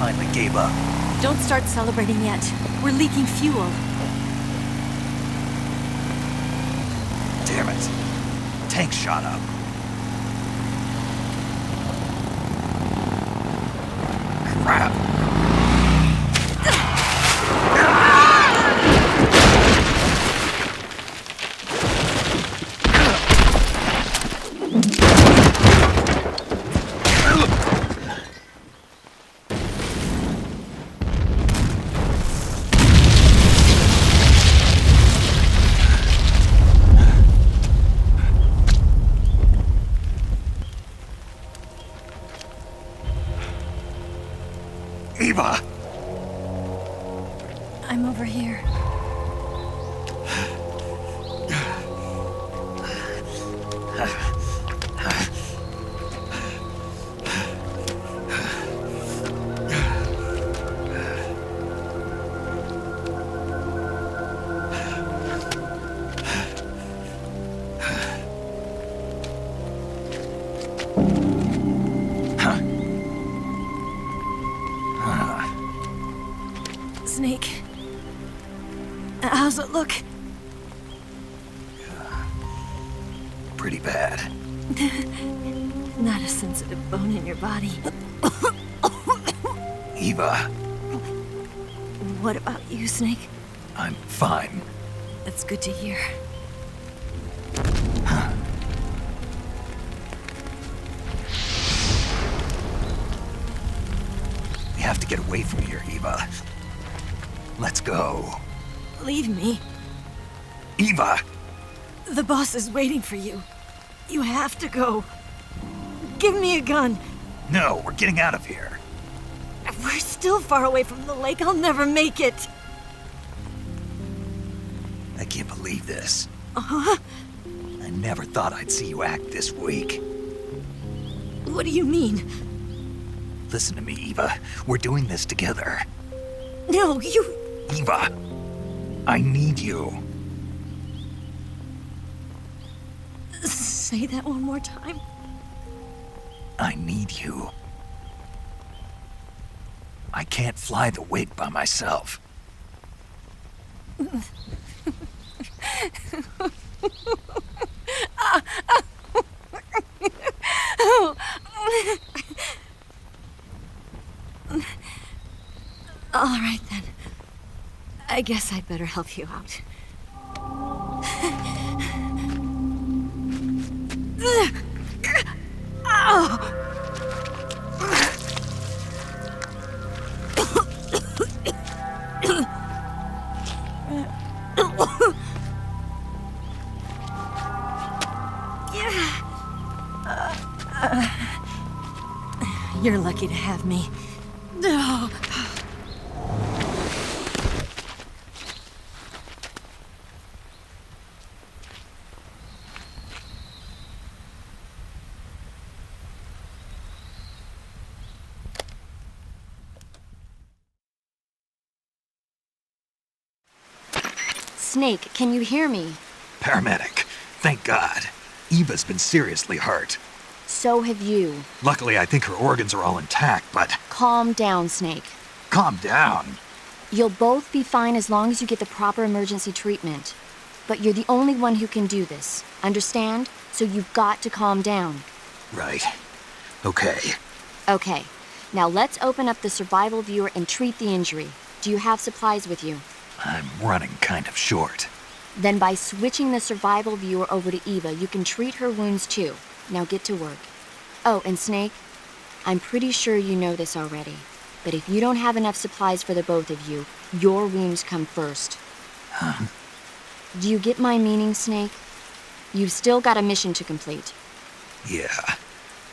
finally gave up. Don't start celebrating yet. We're leaking fuel. Damn it. Tank shot up. Crap. Eva! I'm over here. Snake. How's it look? Pretty bad. Not a sensitive bone in your body. Eva, What about you, Snake? I'm fine. That's good to hear. We have to get away from here, Eva. Let's go. Leave me. Eva! The boss is waiting for you. You have to go. Give me a gun. No, we're getting out of here. We're still far away from the lake. I'll never make it. I can't believe this. Uh-huh. I never thought I'd see you act this weak. What do you mean? Listen to me, Eva. We're doing this together. No, you... Eva, I need you. Say that one more time. I need you. I can't fly the wig by myself. All right, then. I guess I'd better help you out. You're lucky to have me. Snake, can you hear me? Paramedic, thank God. Eva's been seriously hurt. So have you. Luckily, I think her organs are all intact, but... Calm down, Snake. Calm down. You'll both be fine as long as you get the proper emergency treatment. But you're the only one who can do this. Understand? So you've got to calm down. Right. Okay. Okay. Now let's open up the survival viewer and treat the injury. Do you have supplies with you? I'm running kind of short. Then by switching the survival viewer over to Eva, you can treat her wounds too. Now get to work. Oh, and Snake, I'm pretty sure you know this already, but if you don't have enough supplies for the both of you, your wounds come first. Huh? Do you get my meaning, Snake? You've still got a mission to complete. Yeah.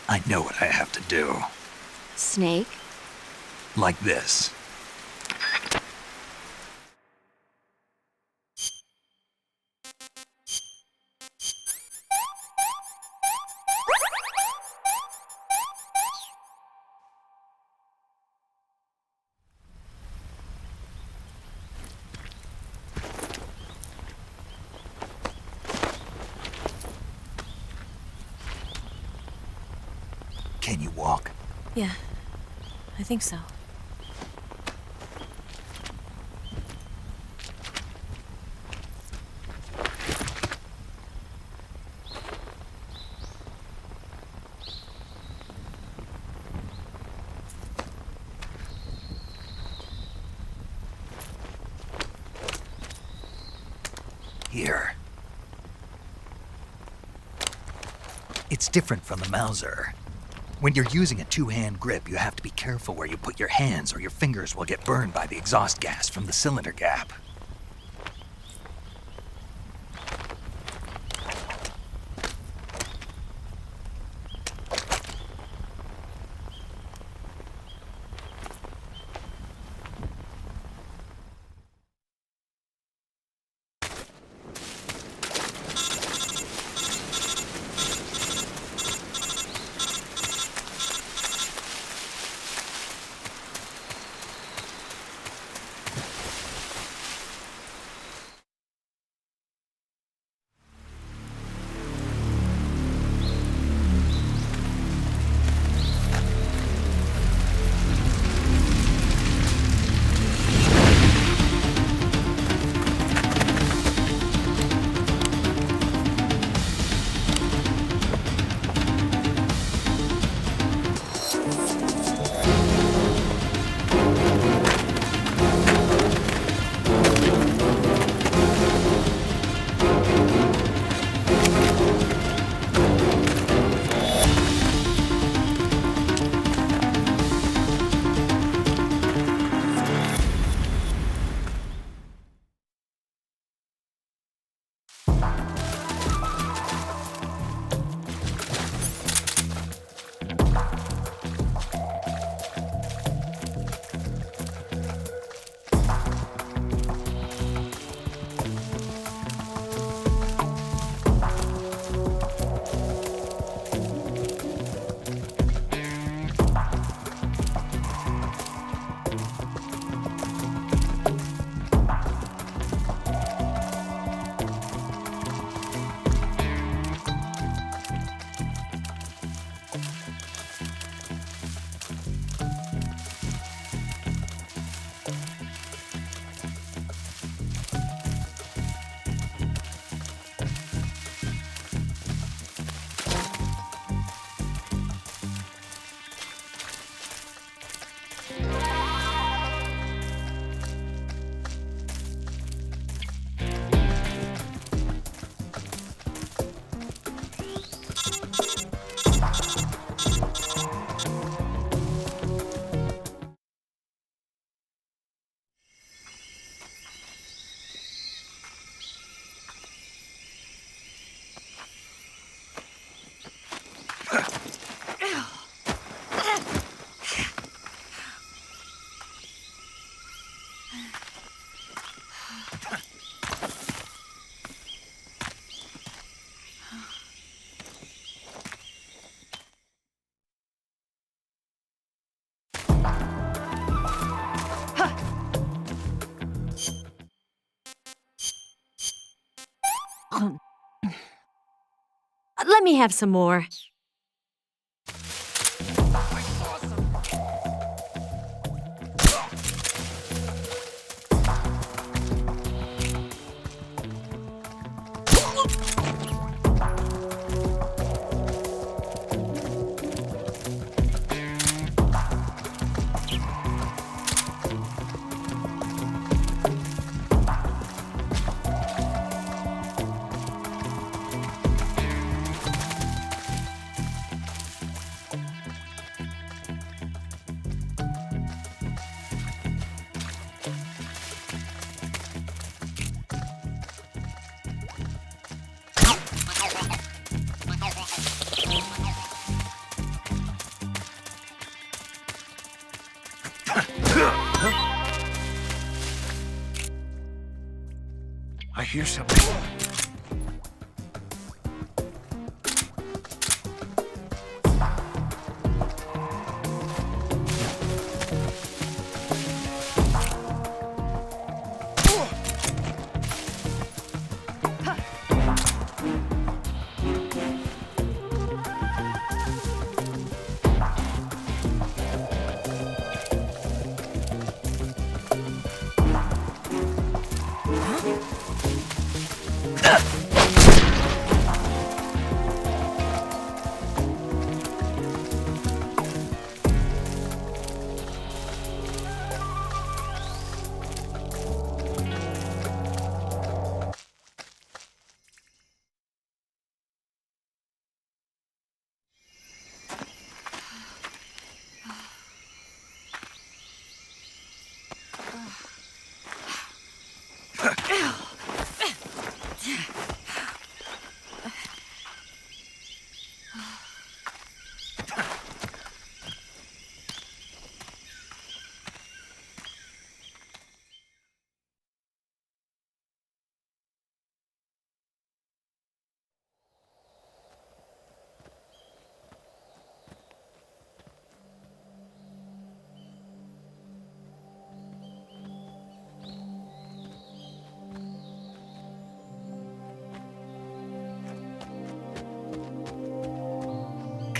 I know what I have to do. Snake? Like this. Yeah, I think so. It's different from the Mauser. When you're using a two-hand grip, you have to be careful where you put your hands or your fingers will get burned by the exhaust gas from the cylinder gap. Let me have some more. I hear something.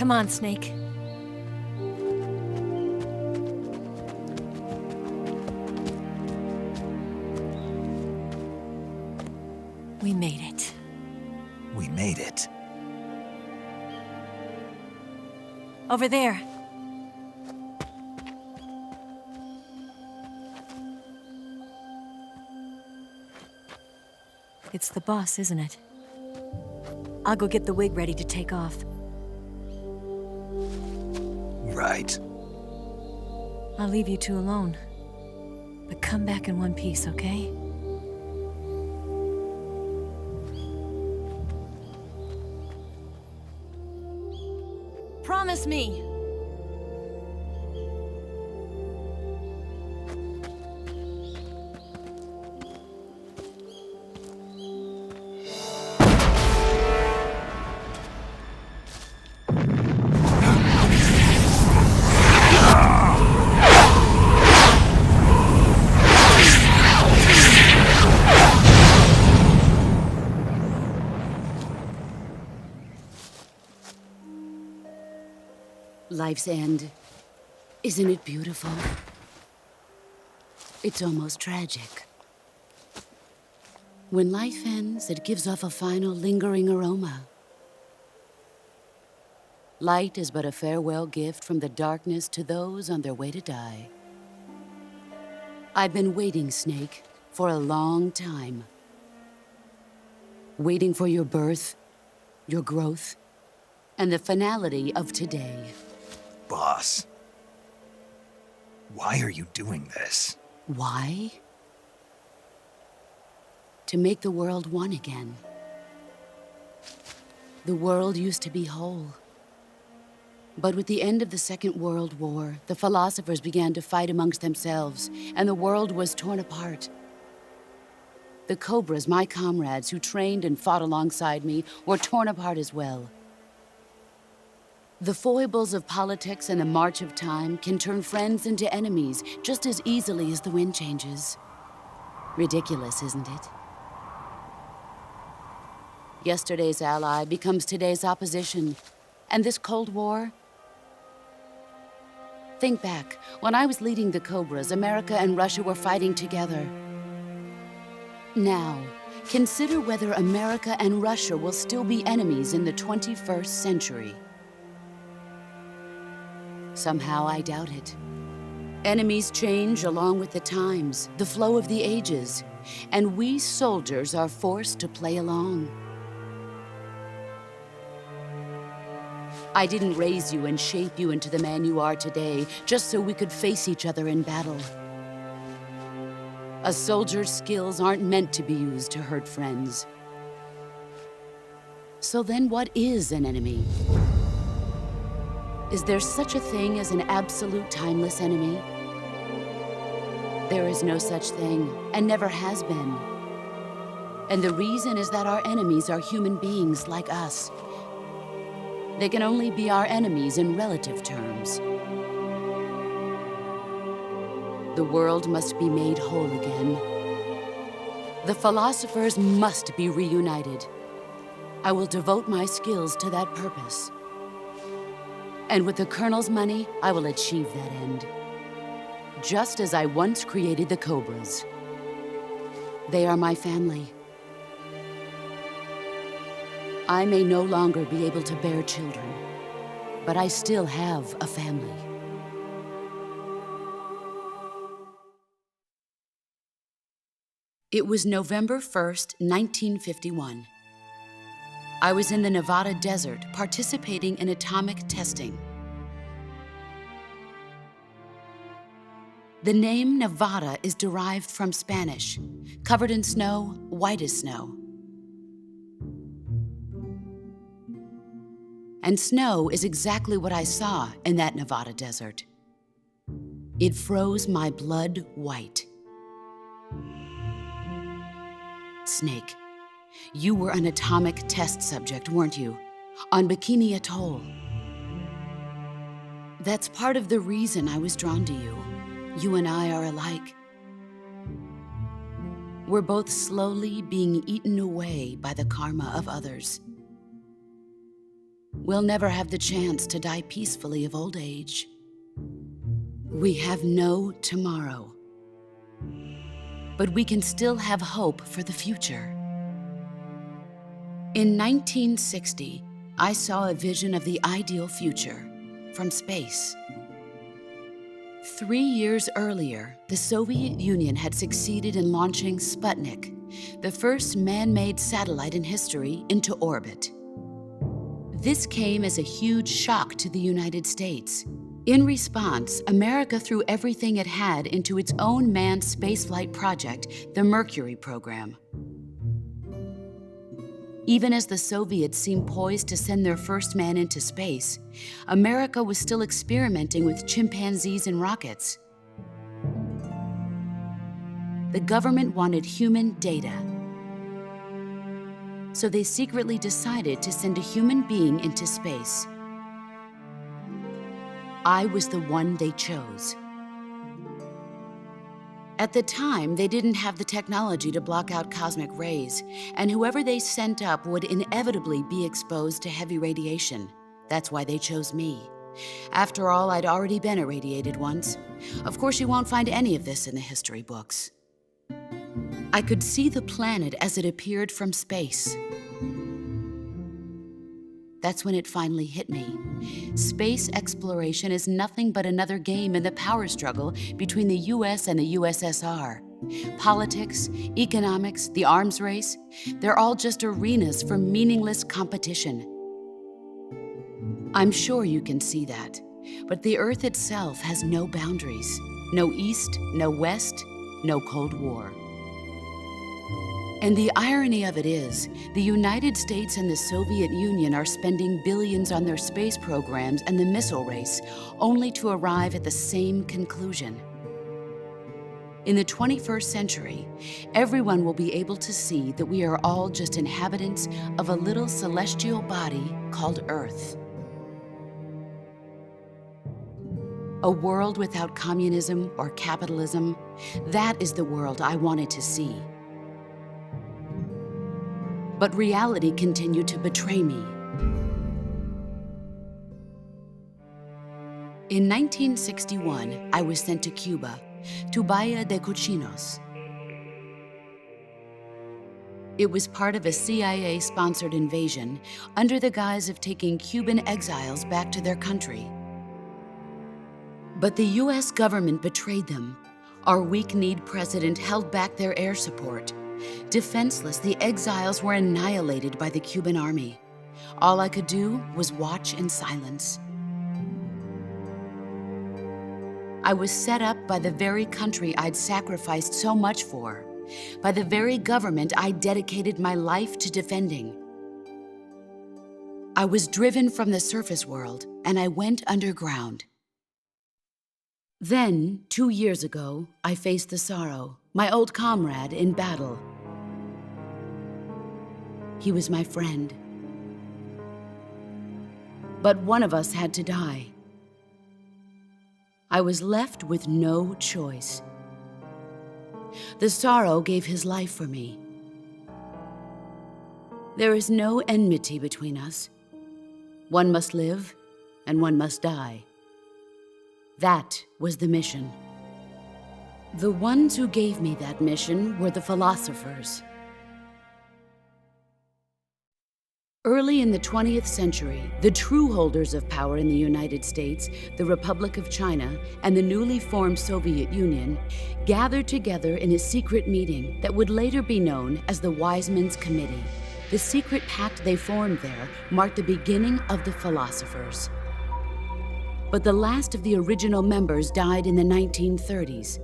Come on, Snake. We made it. We made it. Over there. It's the boss, isn't it? I'll go get the wig ready to take off. Right. I'll leave you two alone. But come back in one piece, okay? Promise me! Life's end. Isn't it beautiful? It's almost tragic. When life ends, it gives off a final lingering aroma. Light is but a farewell gift from the darkness to those on their way to die. I've been waiting, Snake, for a long time. Waiting for your birth, your growth, and the finality of today. Boss. Why are you doing this? Why? To make the world one again. The world used to be whole. But with the end of the Second World War, the philosophers began to fight amongst themselves, and the world was torn apart. The Cobras, my comrades who trained and fought alongside me, were torn apart as well. The foibles of politics and the march of time can turn friends into enemies just as easily as the wind changes. Ridiculous, isn't it? Yesterday's ally becomes today's opposition. And this Cold War? Think back. When I was leading the Cobras, America and Russia were fighting together. Now, consider whether America and Russia will still be enemies in the 21st century. Somehow I doubt it. Enemies change along with the times, the flow of the ages, and we soldiers are forced to play along. I didn't raise you and shape you into the man you are today just so we could face each other in battle. A soldier's skills aren't meant to be used to hurt friends. So then what is an enemy? Is there such a thing as an absolute timeless enemy? There is no such thing, and never has been. And the reason is that our enemies are human beings like us. They can only be our enemies in relative terms. The world must be made whole again. The philosophers must be reunited. I will devote my skills to that purpose. And with the Colonel's money, I will achieve that end. Just as I once created the Cobras. They are my family. I may no longer be able to bear children, but I still have a family. It was November 1st, 1951. I was in the Nevada desert participating in atomic testing. The name Nevada is derived from Spanish, covered in snow, white as snow. And snow is exactly what I saw in that Nevada desert. It froze my blood white. Snake, you were an atomic test subject, weren't you? On Bikini Atoll. That's part of the reason I was drawn to you. You and I are alike. We're both slowly being eaten away by the karma of others. we'll never have the chance to die peacefully of old age. We have no tomorrow. But we can still have hope for the future. In 1960, I saw a vision of the ideal future from space. 3 years earlier, the Soviet Union had succeeded in launching Sputnik, the first man-made satellite in history, into orbit. This came as a huge shock to the United States. In response, America threw everything it had into its own manned spaceflight project, the Mercury program. Even as the Soviets seemed poised to send their first man into space, America was still experimenting with chimpanzees and rockets. The government wanted human data, so they secretly decided to send a human being into space. I was the one they chose. At the time, they didn't have the technology to block out cosmic rays, and whoever they sent up would inevitably be exposed to heavy radiation. That's why they chose me. After all, I'd already been irradiated once. Of course, you won't find any of this in the history books. I could see the planet as it appeared from space. That's when it finally hit me. Space exploration is nothing but another game in the power struggle between the US and the USSR. Politics, economics, the arms race, they're all just arenas for meaningless competition. I'm sure you can see that, but the Earth itself has no boundaries. No East, no West, no Cold War. And the irony of it is, the United States and the Soviet Union are spending billions on their space programs and the missile race, only to arrive at the same conclusion. In the 21st century, everyone will be able to see that we are all just inhabitants of a little celestial body called Earth. A world without communism or capitalism, that is the world I wanted to see. But reality continued to betray me. In 1961, I was sent to Cuba, to Bahia de Cochinos. It was part of a CIA-sponsored invasion under the guise of taking Cuban exiles back to their country. But the US government betrayed them. Our weak-kneed president held back their air support. Defenseless, the exiles were annihilated by the Cuban army. All I could do was watch in silence. I was set up by the very country I'd sacrificed so much for, by the very government I dedicated my life to defending. I was driven from the surface world, and I went underground. Then, 2 years ago, I faced the sorrow, my old comrade in battle. He was my friend. But one of us had to die. I was left with no choice. The sorrow gave his life for me. There is no enmity between us. One must live, and one must die. That was the mission. The ones who gave me that mission were the philosophers. Early in the 20th century, the true holders of power in the United States, the Republic of China, and the newly formed Soviet Union gathered together in a secret meeting that would later be known as the Wise Men's Committee. The secret pact they formed there marked the beginning of the philosophers. But the last of the original members died in the 1930s.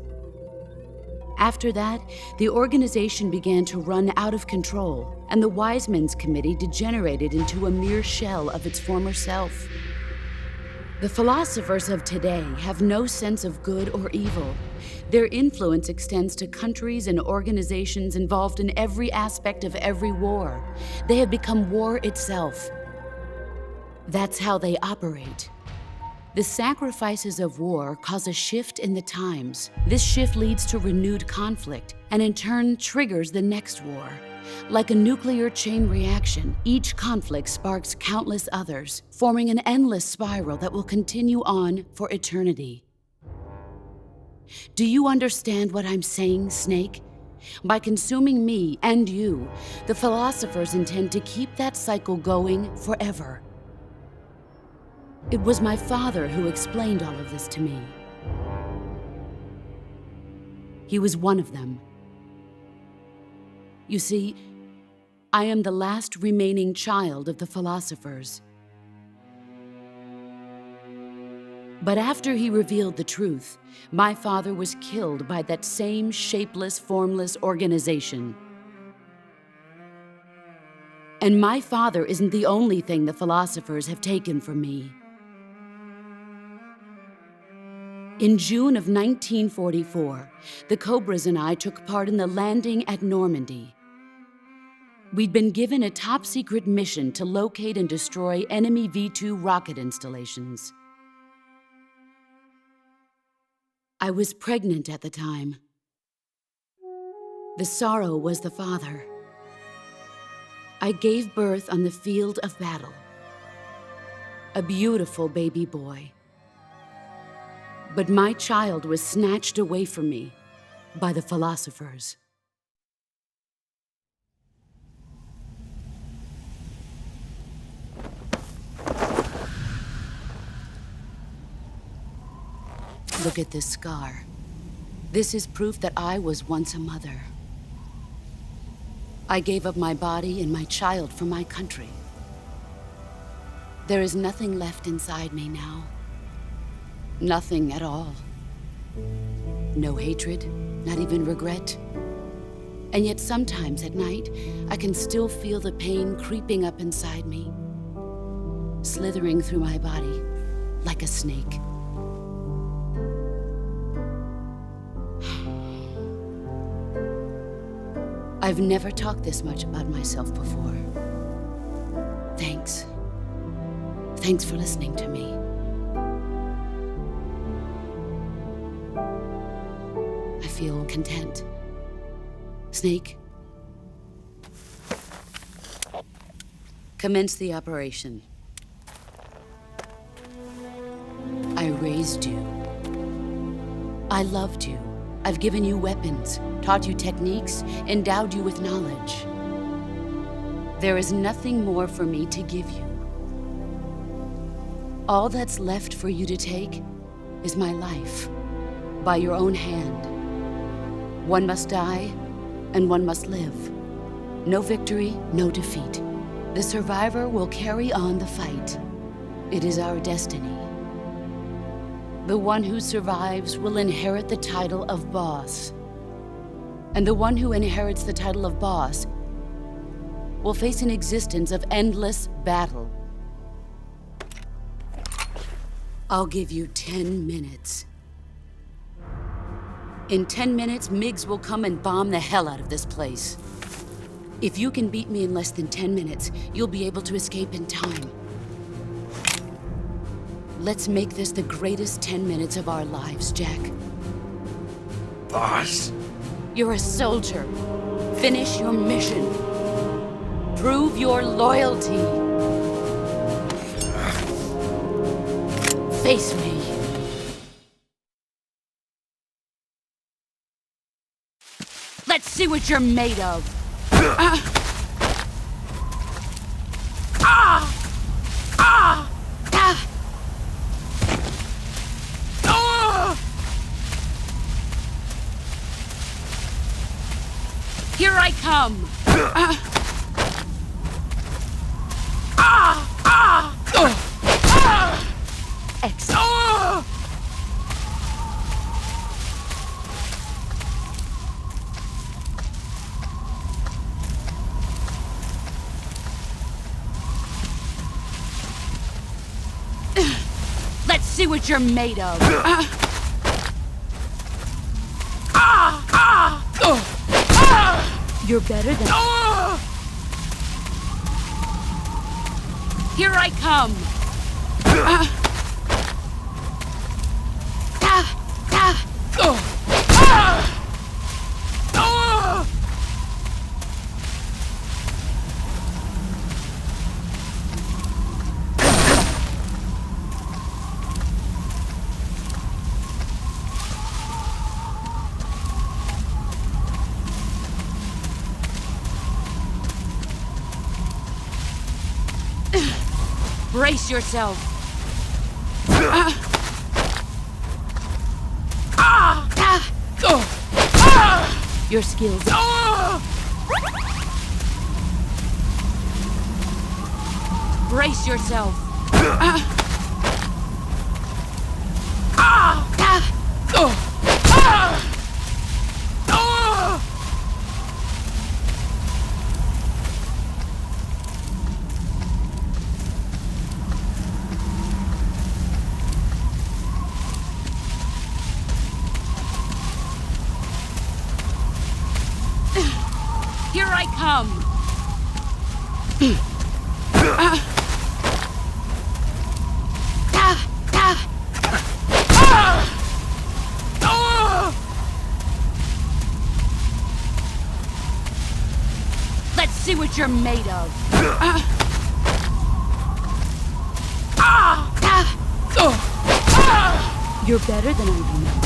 After that, the organization began to run out of control, and the Wise Men's Committee degenerated into a mere shell of its former self. The philosophers of today have no sense of good or evil. Their influence extends to countries and organizations involved in every aspect of every war. They have become war itself. That's how they operate. The sacrifices of war cause a shift in the times. This shift leads to renewed conflict, and in turn triggers the next war. Like a nuclear chain reaction, each conflict sparks countless others, forming an endless spiral that will continue on for eternity. Do you understand what I'm saying, Snake? By consuming me and you, the philosophers intend to keep that cycle going forever. It was my father who explained all of this to me. He was one of them. You see, I am the last remaining child of the philosophers. But after he revealed the truth, my father was killed by that same shapeless, formless organization. And my father isn't the only thing the philosophers have taken from me. In June of 1944, the Cobras and I took part in the landing at Normandy. We'd been given a top-secret mission to locate and destroy enemy V-2 rocket installations. I was pregnant at the time. The sorrow was the father. I gave birth on the field of battle. A beautiful baby boy. But my child was snatched away from me by the philosophers. Look at this scar. This is proof that I was once a mother. I gave up my body and my child for my country. There is nothing left inside me now. Nothing at all. No hatred, not even regret. And yet sometimes at night, I can still feel the pain creeping up inside me, slithering through my body like a snake. I've never talked this much about myself before. Thanks. Thanks for listening to me. I feel content. Snake, commence the operation. I raised you. I loved you. I've given you weapons, taught you techniques, endowed you with knowledge. There is nothing more for me to give you. All that's left for you to take is my life, by your own hand. One must die, and one must live. No victory, no defeat. The survivor will carry on the fight. It is our destiny. The one who survives will inherit the title of boss. And the one who inherits the title of boss will face an existence of endless battle. I'll give you 10 minutes. In 10 minutes, MiGs will come and bomb the hell out of this place. If you can beat me in less than 10 minutes, you'll be able to escape in time. Let's make this the greatest 10 minutes of our lives, Jack. Boss? You're a soldier. Finish your mission. Prove your loyalty. Face me. Let's see what you're made of. Here I come! Excellent. Let's see what you're made of. You're better than... Here I come! Brace yourself. Your skills. Brace yourself. Here I come. Let's see what you're made of. You're better than I remember.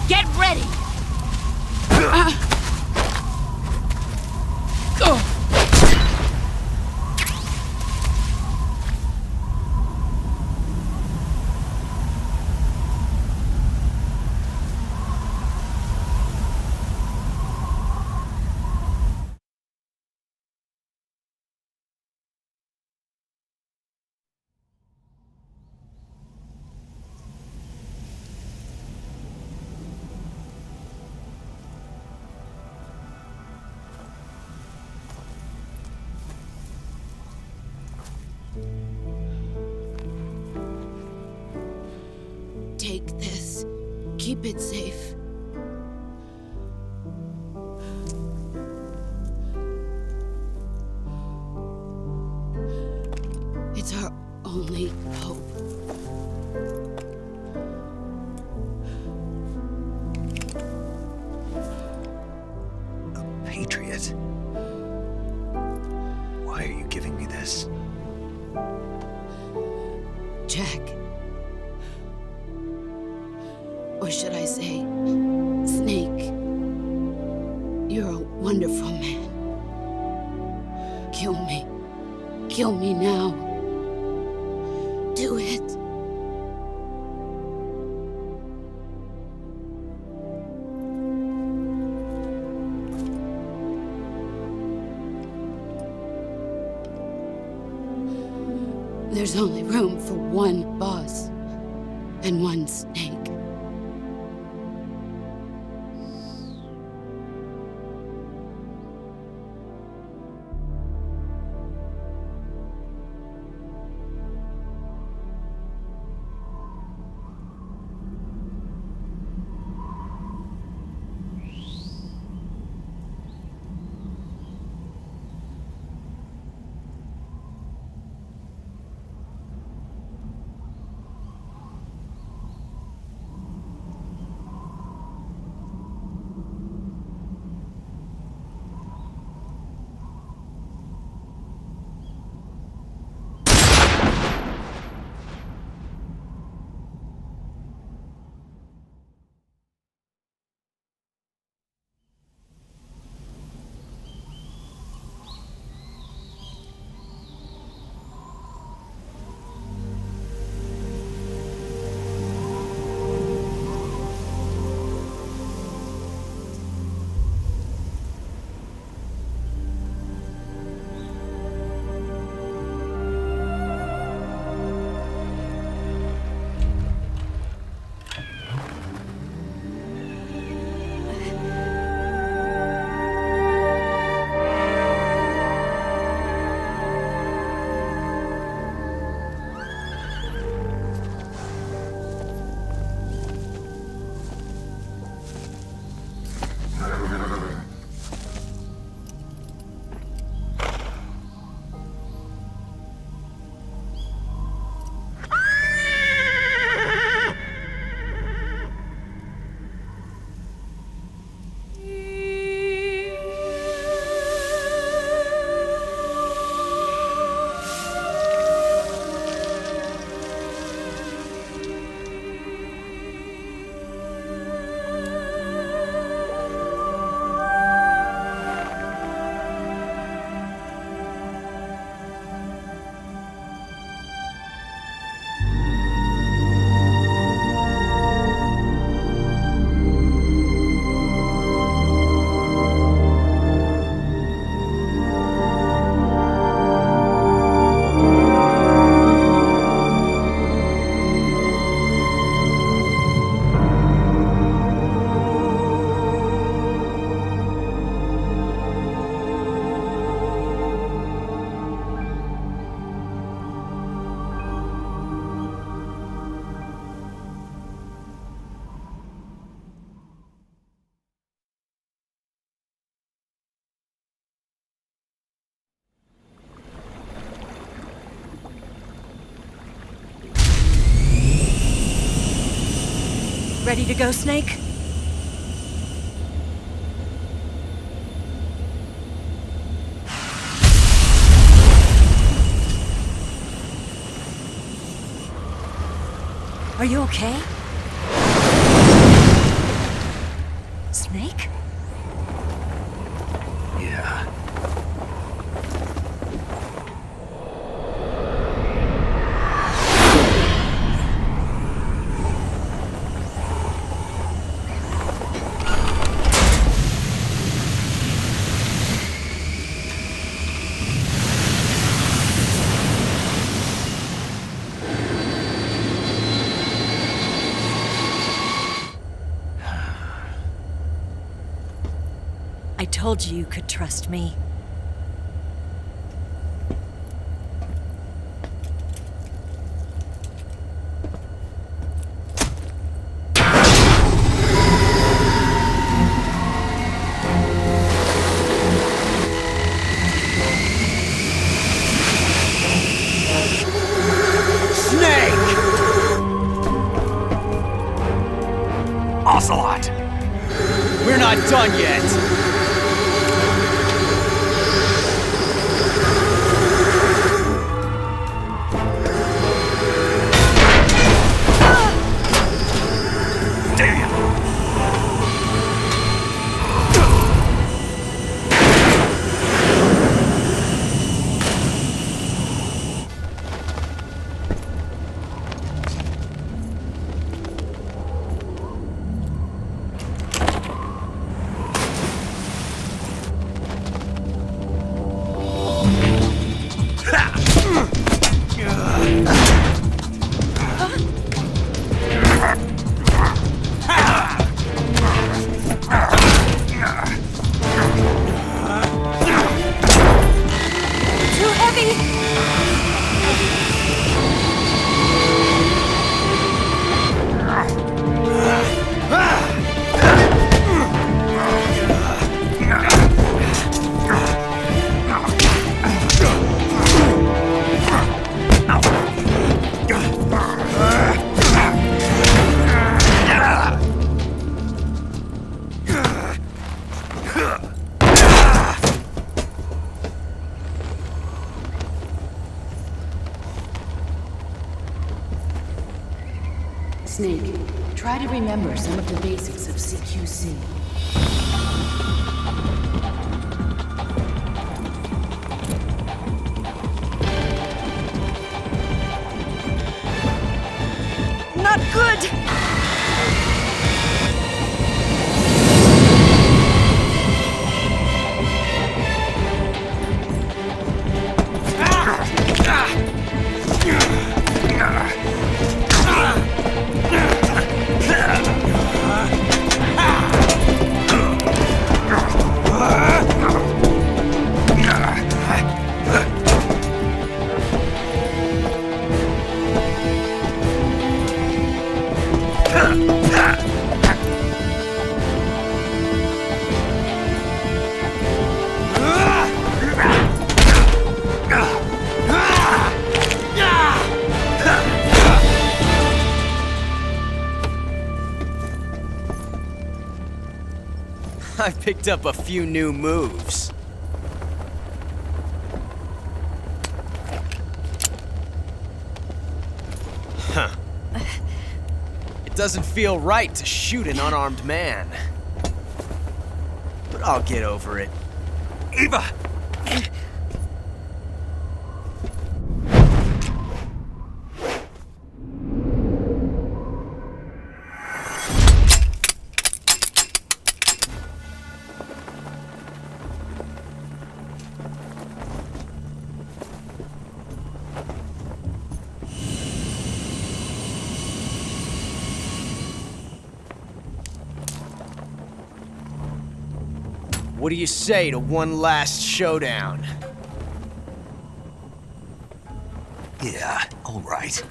Get ready! Take this. Keep it safe. It's our only hope. A patriot? Why are you giving me this? Jack. Or should I say, Snake? You're a wonderful man. Kill me. Kill me now. Do it. There's only room for one boss and one snake. Ready to go, Snake? Are you okay? Snake? Yeah. I told you could trust me. Snake! Ocelot! We're not done yet! Snake, try to remember some of the basics of CQC. Not good! I picked up a few new moves. Huh. It doesn't feel right to shoot an unarmed man. But I'll get over it. Eva! What do you say to one last showdown? Yeah, all right.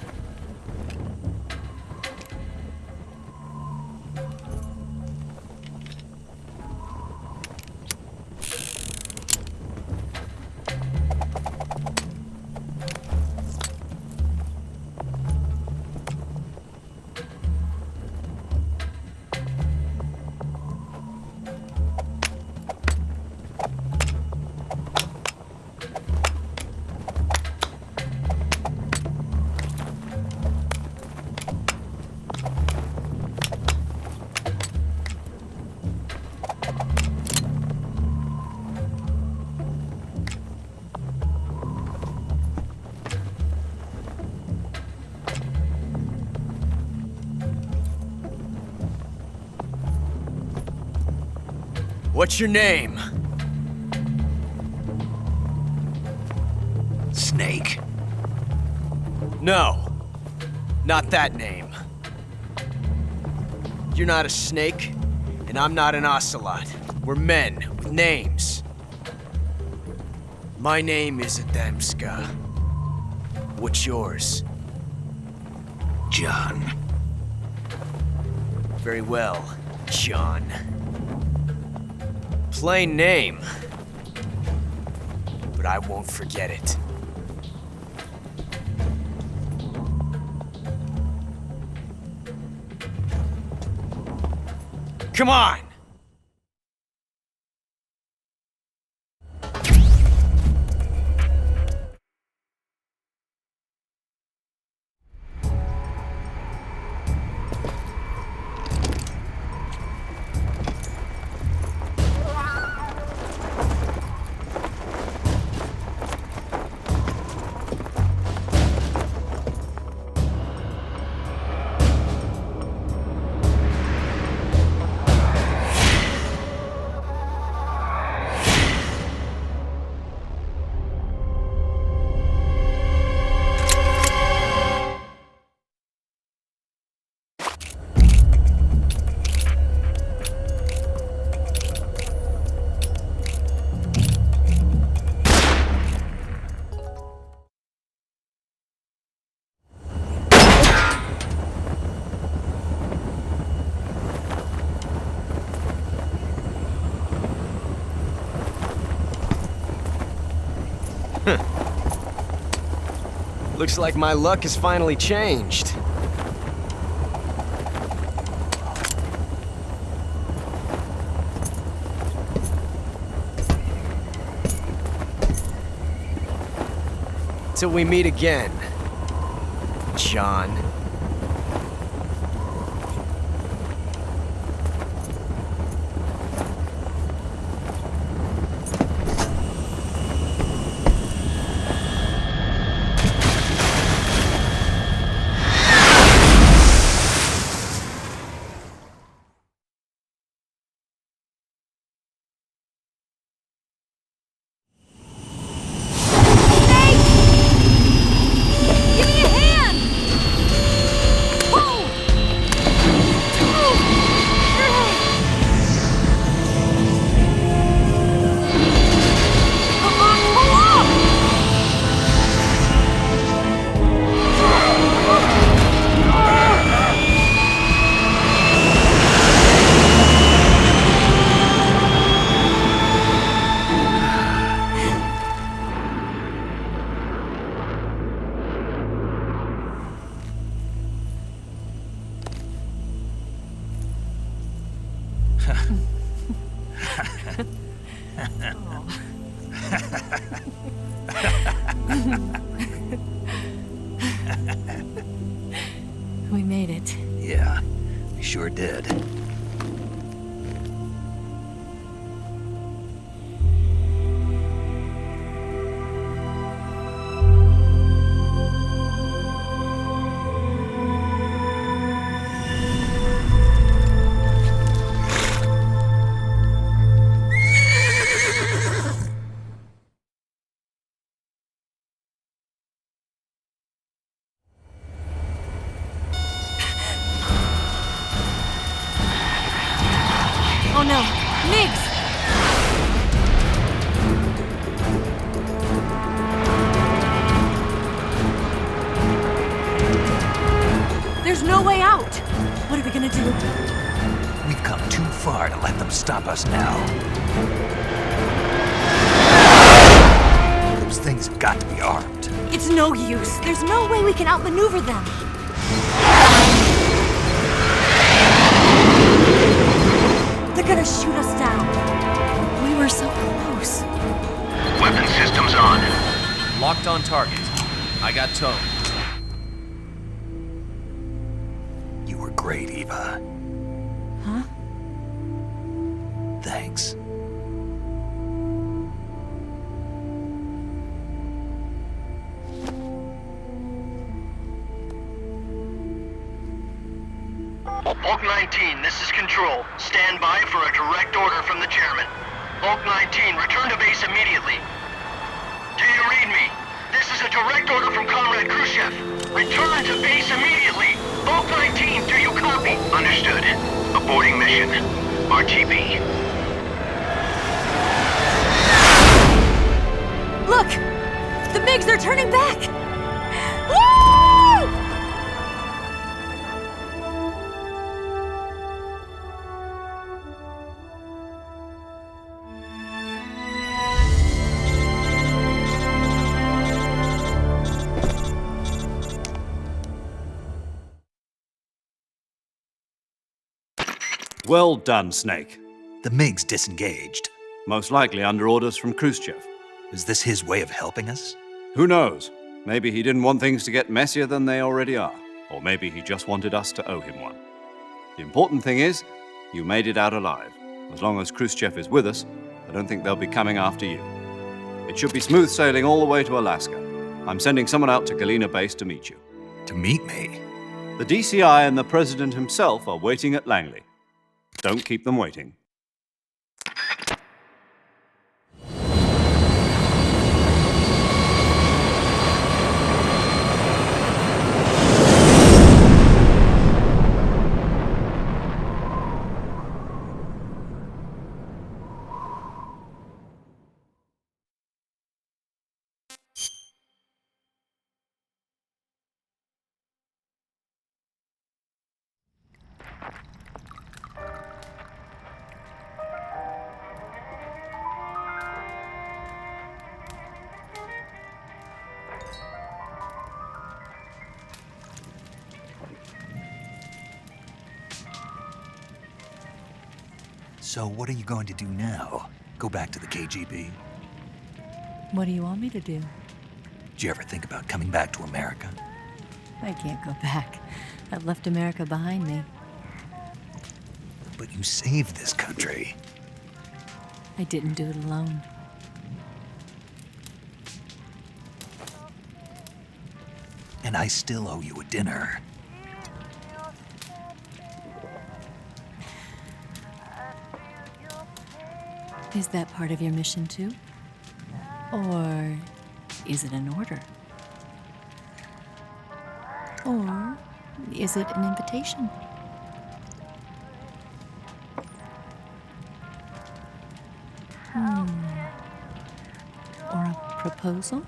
What's your name? Snake. No, not that name. You're not a snake, and I'm not an ocelot. We're men with names. My name is Adamska. What's yours? John. Very well, John. Plain name, but I won't forget it. Come on! Looks like my luck has finally changed. Till we meet again, John. We made it. Yeah, we sure did. Oh no, Migs! There's no way out! What are we gonna do? We've come too far to let them stop us now. Those things have got to be armed. It's no use. There's no way we can outmaneuver them. They're gonna shoot us down. We were so close. Weapon systems on. Locked on target. I got towed. You were great, Eva. Huh? Thanks. Hulk 19, this is Control. Stand by for a direct order from the chairman. Hulk 19, return to base immediately. Do you read me? This is a direct order from Comrade Khrushchev. Return to base immediately. Hulk 19, do you copy? Understood. Aborting mission. RTB. Look! The MiGs are turning back! Woo! Well done, Snake. The MiGs disengaged. Most likely under orders from Khrushchev. Is this his way of helping us? Who knows? Maybe he didn't want things to get messier than they already are. Or maybe he just wanted us to owe him one. The important thing is, you made it out alive. As long as Khrushchev is with us, I don't think they'll be coming after you. It should be smooth sailing all the way to Alaska. I'm sending someone out to Galena Base to meet you. To meet me? The DCI and the President himself are waiting at Langley. Don't keep them waiting. So what are you going to do now? Go back to the KGB? What do you want me to do? Did you ever think about coming back to America? I can't go back. I've left America behind me. But you saved this country. I didn't do it alone. And I still owe you a dinner. Is that part of your mission too? Or is it an order? Or is it an invitation? Or a proposal?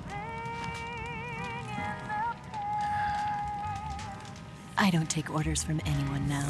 I don't take orders from anyone now.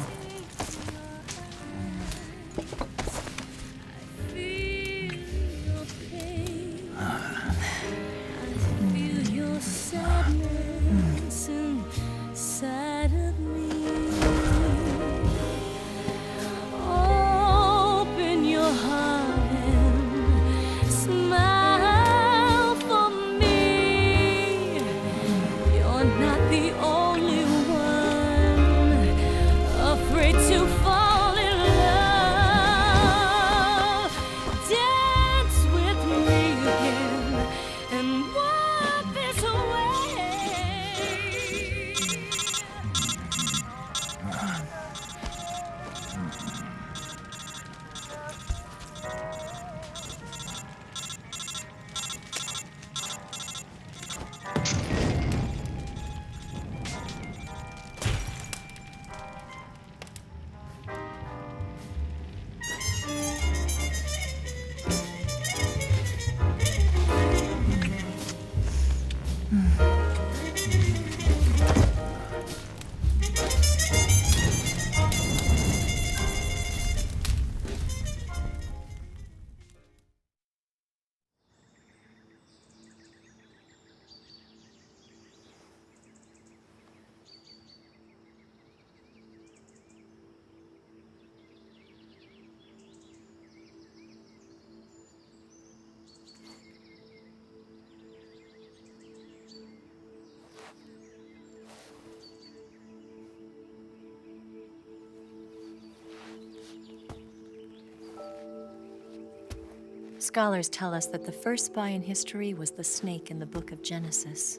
Scholars tell us that the first spy in history was the snake in the book of Genesis.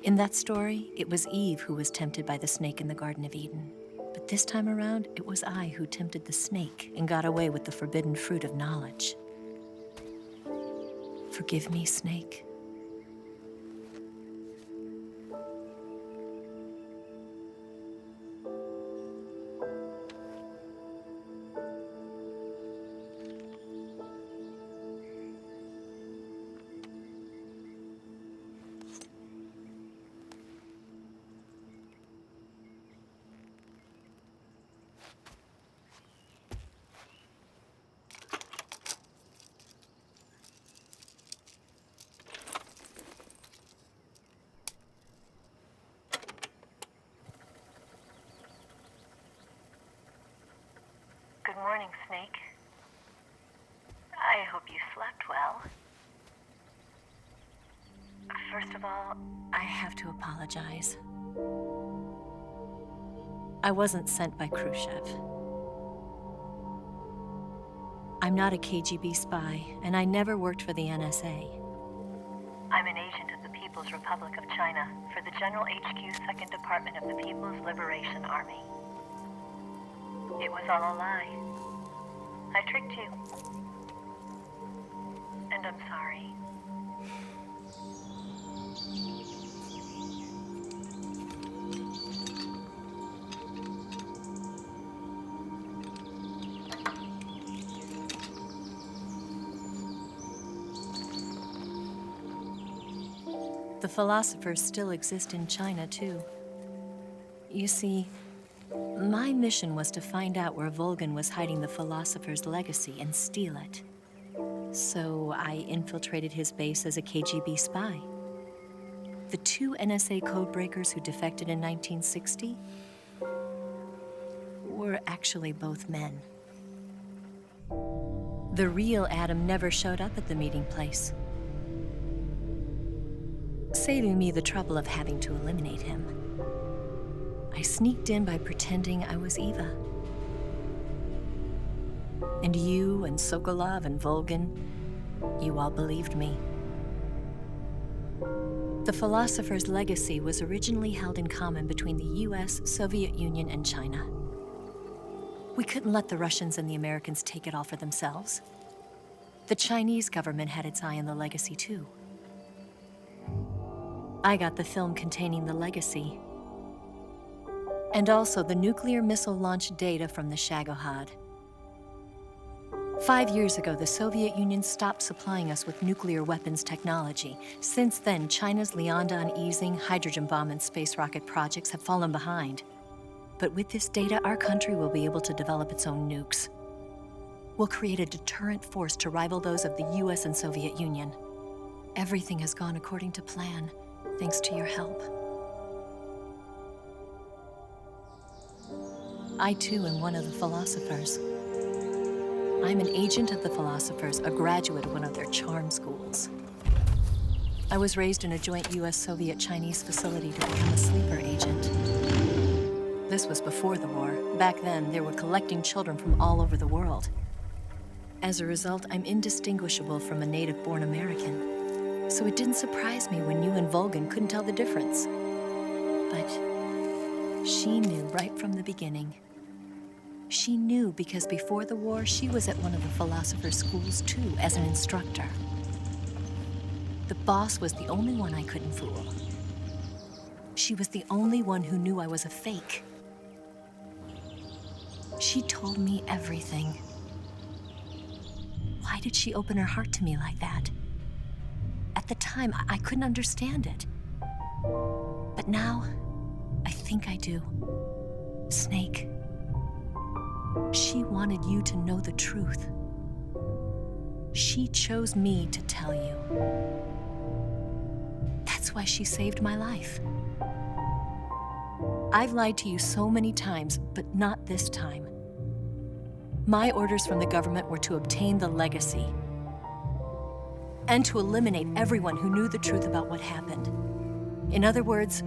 In that story, it was Eve who was tempted by the snake in the Garden of Eden. But this time around, it was I who tempted the snake and got away with the forbidden fruit of knowledge. Forgive me, Snake. Good morning, Snake. I hope you slept well. First of all, I have to apologize. I wasn't sent by Khrushchev. I'm not a KGB spy, and I never worked for the NSA. I'm an agent of the People's Republic of China for the General HQ 2nd Department of the People's Liberation Army. It was all a lie. I tricked you. And I'm sorry. The philosophers still exist in China, too. You see, my mission was to find out where Volgan was hiding the philosopher's legacy and steal it. So I infiltrated his base as a KGB spy. The 2 NSA codebreakers who defected in 1960 were actually both men. The real Adam never showed up at the meeting place, saving me the trouble of having to eliminate him. I sneaked in by pretending I was Eva. And you and Sokolov and Volgan, you all believed me. The philosopher's legacy was originally held in common between the US, Soviet Union, and China. We couldn't let the Russians and the Americans take it all for themselves. The Chinese government had its eye on the legacy, too. I got the film containing the legacy, and also the nuclear missile launch data from the Shagohod. 5 years ago, the Soviet Union stopped supplying us with nuclear weapons technology. Since then, China's Liaodong easing, hydrogen bomb, and space rocket projects have fallen behind. But with this data, our country will be able to develop its own nukes. We'll create a deterrent force to rival those of the US and Soviet Union. Everything has gone according to plan, thanks to your help. I, too, am one of the philosophers. I'm an agent of the philosophers, a graduate of one of their charm schools. I was raised in a joint US-Soviet-Chinese facility to become a sleeper agent. This was before the war. Back then, they were collecting children from all over the world. As a result, I'm indistinguishable from a native-born American. So it didn't surprise me when you and Volgan couldn't tell the difference. But she knew right from the beginning. She knew because before the war, she was at one of the philosopher's schools too, as an instructor. The boss was the only one I couldn't fool. She was the only one who knew I was a fake. She told me everything. Why did she open her heart to me like that? At the time, I couldn't understand it. But now, I think I do. Snake. She wanted you to know the truth. She chose me to tell you. That's why she saved my life. I've lied to you so many times, but not this time. My orders from the government were to obtain the legacy and to eliminate everyone who knew the truth about what happened. In other words,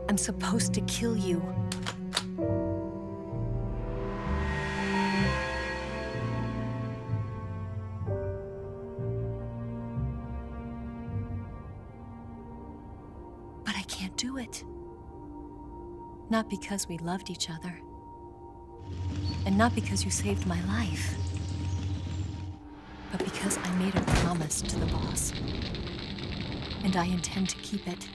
I'm supposed to kill you. But I can't do it. Not because we loved each other, And not because you saved my life, but because I made a promise to the boss. And I intend to keep it.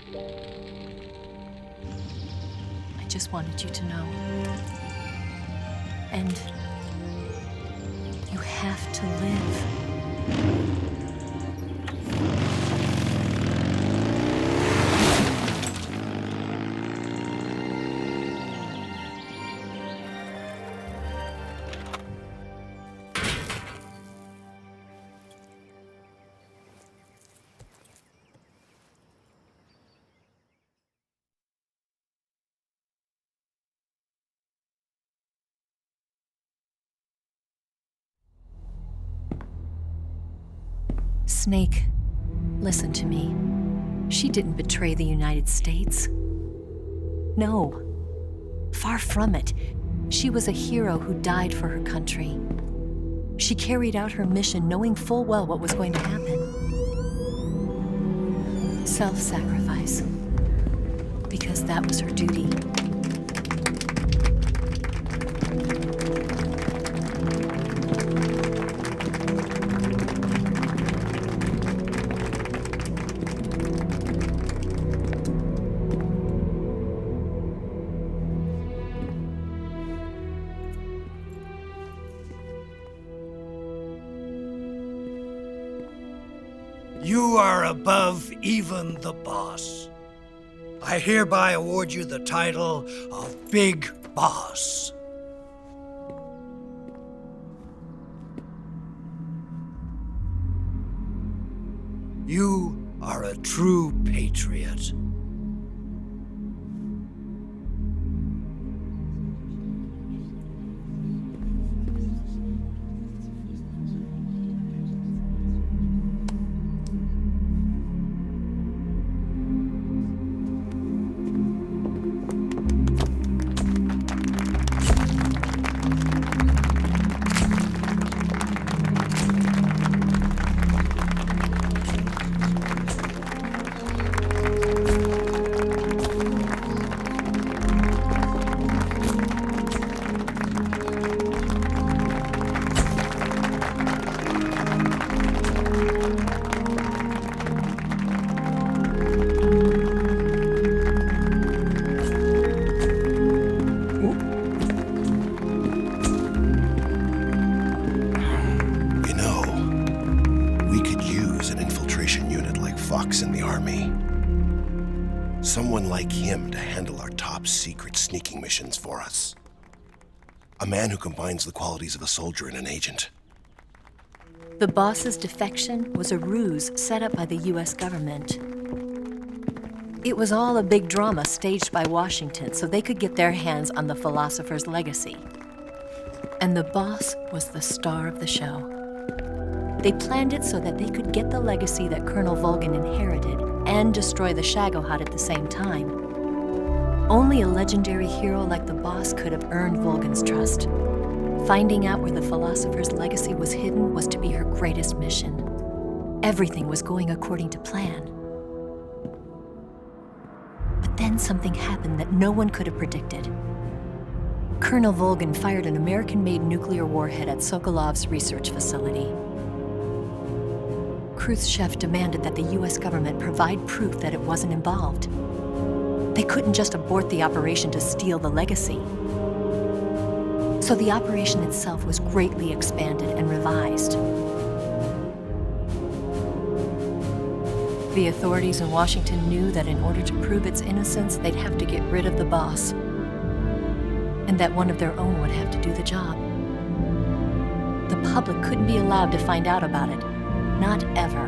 I just wanted you to know. And you have to live. Snake, listen to me. She didn't betray the United States. No, far from it. She was a hero who died for her country. She carried out her mission knowing full well what was going to happen. Self-sacrifice. Because that was her duty. You are above even the boss. I hereby award you the title of Big Boss. You are a true patriot. In the army. Someone like him to handle our top secret sneaking missions for us. A man who combines the qualities of a soldier and an agent. The boss's defection was a ruse set up by the US government. It was all a big drama staged by Washington so they could get their hands on the philosopher's legacy. And the boss was the star of the show. They planned it so that they could get the legacy that Colonel Volgin inherited and destroy the Shagohod at the same time. Only a legendary hero like the boss could have earned Volgin's trust. Finding out where the philosopher's legacy was hidden was to be her greatest mission. Everything was going according to plan. But then something happened that no one could have predicted. Colonel Volgin fired an American-made nuclear warhead at Sokolov's research facility. Khrushchev demanded that the US government provide proof that it wasn't involved. They couldn't just abort the operation to steal the legacy. So the operation itself was greatly expanded and revised. The authorities in Washington knew that in order to prove its innocence, they'd have to get rid of the boss, and that one of their own would have to do the job. The public couldn't be allowed to find out about it. Not ever.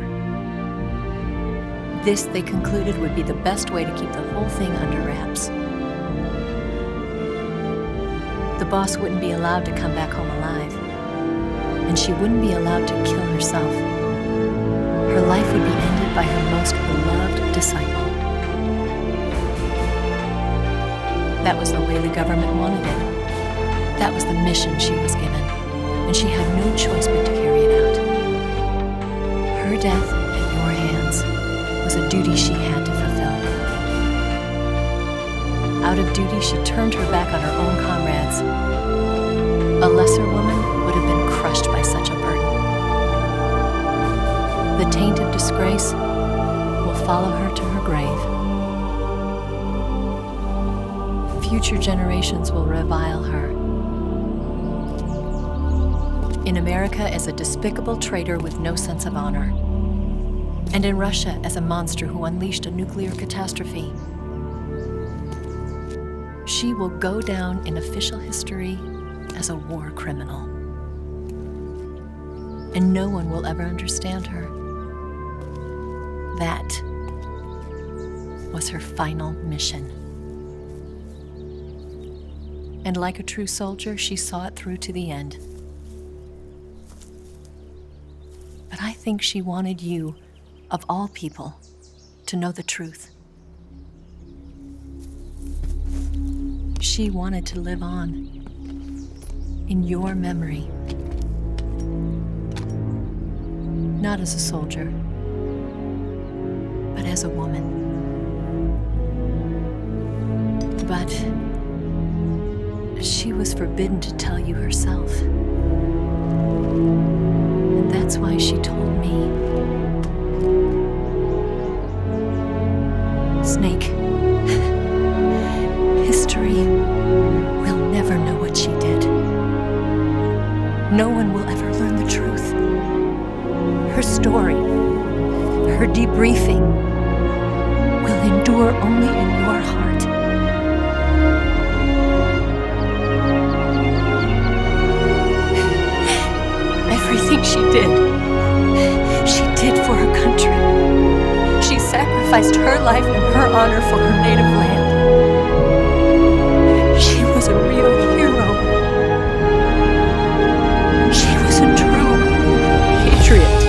This, they concluded, would be the best way to keep the whole thing under wraps. The boss wouldn't be allowed to come back home alive, and she wouldn't be allowed to kill herself. Her life would be ended by her most beloved disciple. That was the way the government wanted it. That was the mission she was given, and she had no choice but to carry it out. Her death at your hands was a duty she had to fulfill. Out of duty, she turned her back on her own comrades. A The taint of disgrace will follow her to her grave. Future generations will revile her. In America as a despicable traitor with no sense of honor. And in Russia as a monster who unleashed a nuclear catastrophe. She will go down in official history as a war criminal. And no one will ever understand her. That was her final mission. And like a true soldier, she saw it through to the end. But I think she wanted you, of all people, to know the truth. She wanted to live on in your memory. Not as a soldier, but as a woman. But she was forbidden to tell you herself. And that's why she told me. Snake, history will never know what she did. No one will ever learn the truth. Her story, her debriefing, will endure only in your heart. Everything she did for her country. She sacrificed her life and her honor for her native land. She was a real hero. She was a true patriot.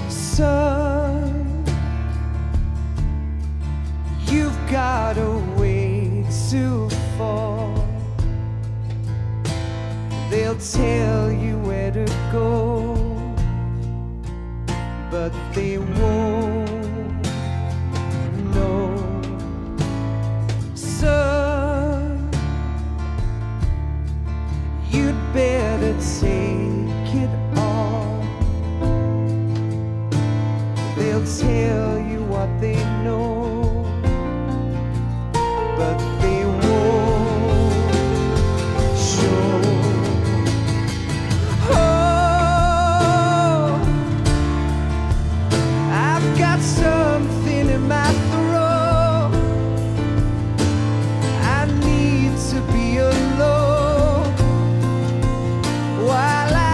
Son, you've got a way to fall. They'll tell you where to go, but they won't know. Son, you'd better take it all. They'll tell you what they know, but they won't show. Oh, I've got something in my throat. I need to be alone while I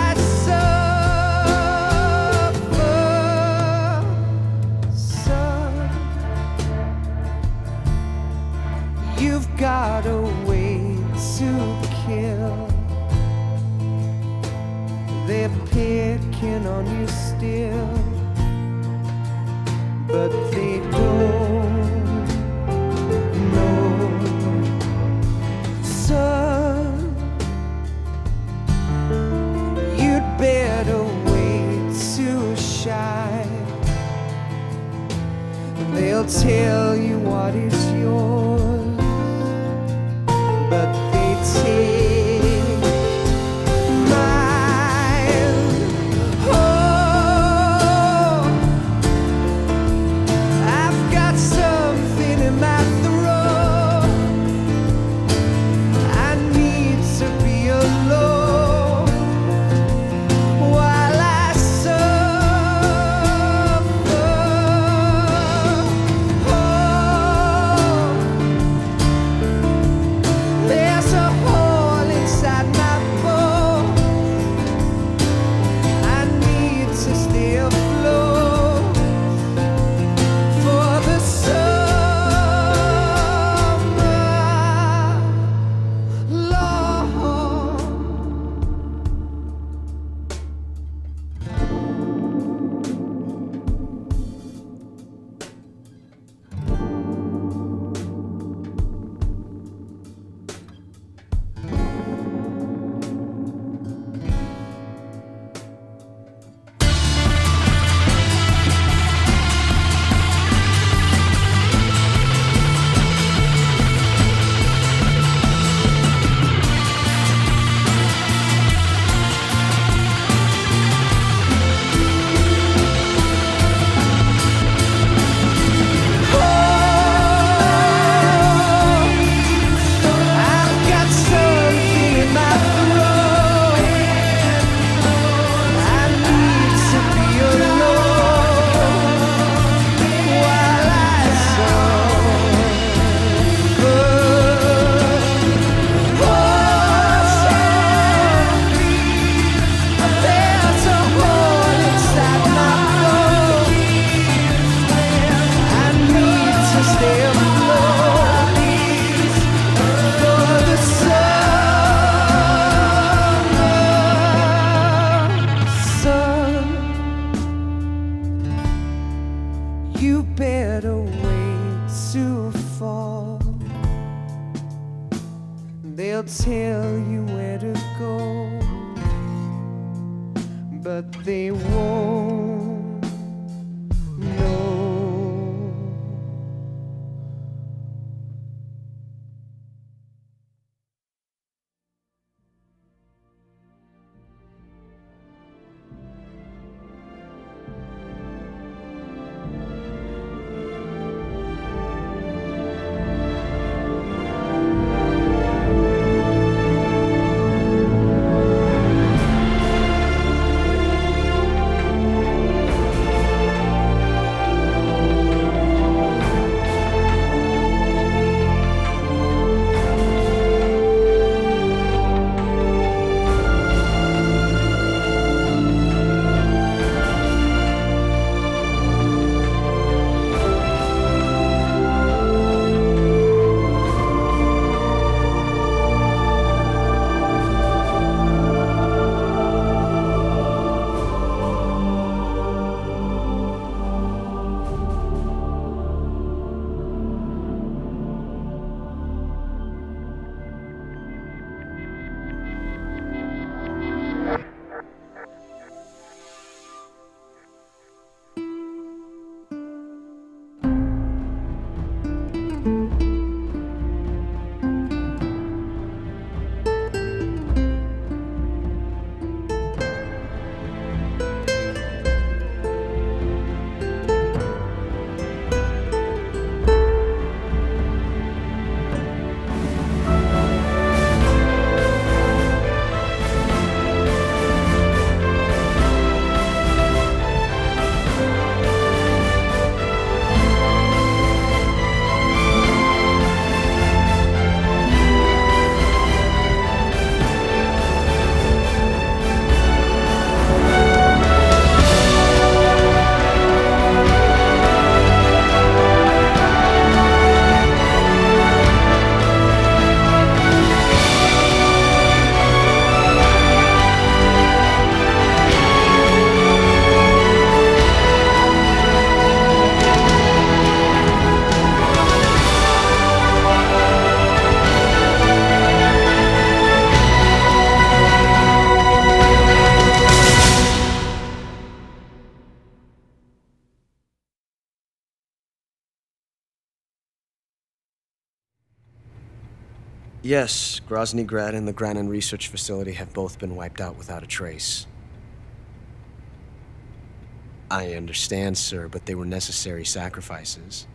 got a way to kill. They're picking on you still, but they don't know. Son, you'd better wait to shy. They'll tell you what is yours, but they take mine. Oh, I've got something in my throat. I need to be alone while I suffer. Oh, Yes, Grozny Grad and the Granin Research Facility have both been wiped out without a trace. I understand, sir, but they were necessary sacrifices.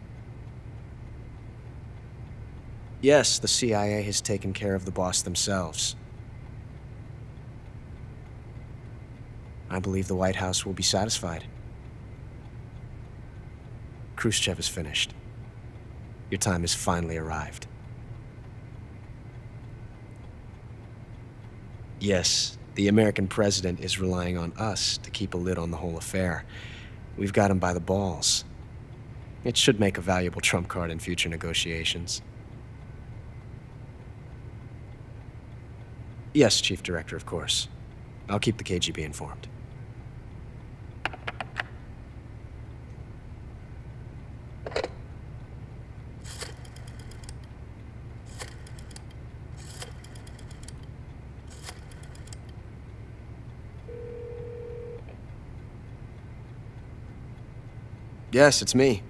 Yes, the CIA has taken care of the boss themselves. I believe the White House will be satisfied. Khrushchev is finished. Your time has finally arrived. Yes, the American president is relying on us to keep a lid on the whole affair. We've got him by the balls. It should make a valuable trump card in future negotiations. Yes, Chief Director, of course. I'll keep the KGB informed. Yes, it's me.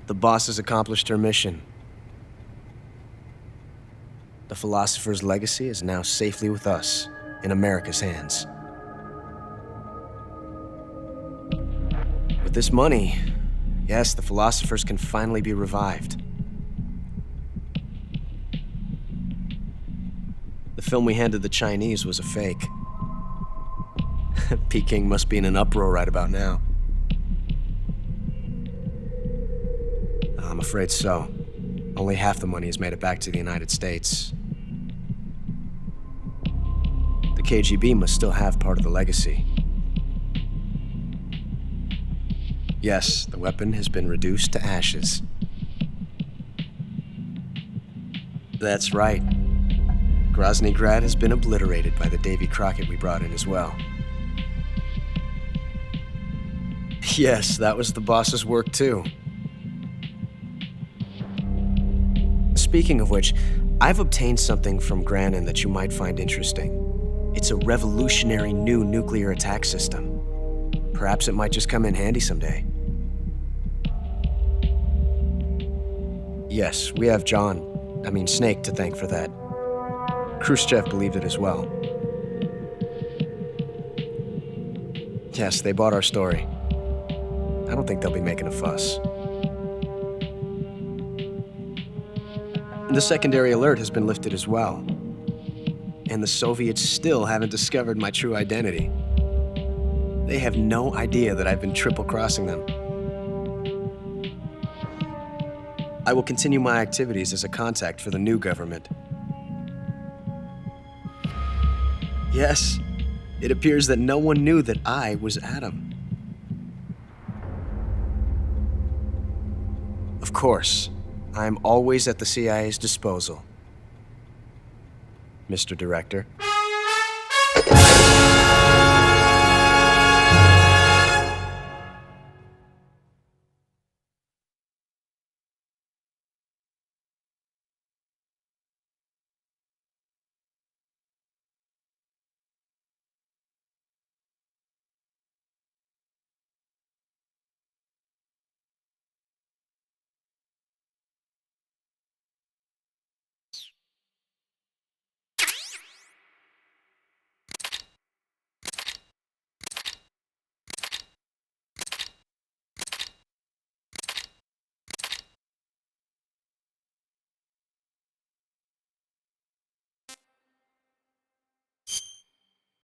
The boss has accomplished her mission. The philosopher's legacy is now safely with us, in America's hands. With this money, yes, the philosophers can finally be revived. The film we handed the Chinese was a fake. Peking must be in an uproar right about now. I'm afraid so. Only half the money has made it back to the United States. The KGB must still have part of the legacy. Yes, the weapon has been reduced to ashes. That's right. Grozny Grad has been obliterated by the Davy Crockett we brought in as well. Yes, that was the boss's work too. Speaking of which, I've obtained something from Granin that you might find interesting. It's a revolutionary new nuclear attack system. Perhaps it might just come in handy someday. Yes, we have Snake to thank for that. Khrushchev believed it as well. Yes, they bought our story. I don't think they'll be making a fuss. The secondary alert has been lifted as well. And the Soviets still haven't discovered my true identity. They have no idea that I've been triple-crossing them. I will continue my activities as a contact for the new government. Yes, it appears that no one knew that I was Adam. Of course, I am always at the CIA's disposal, Mr. Director.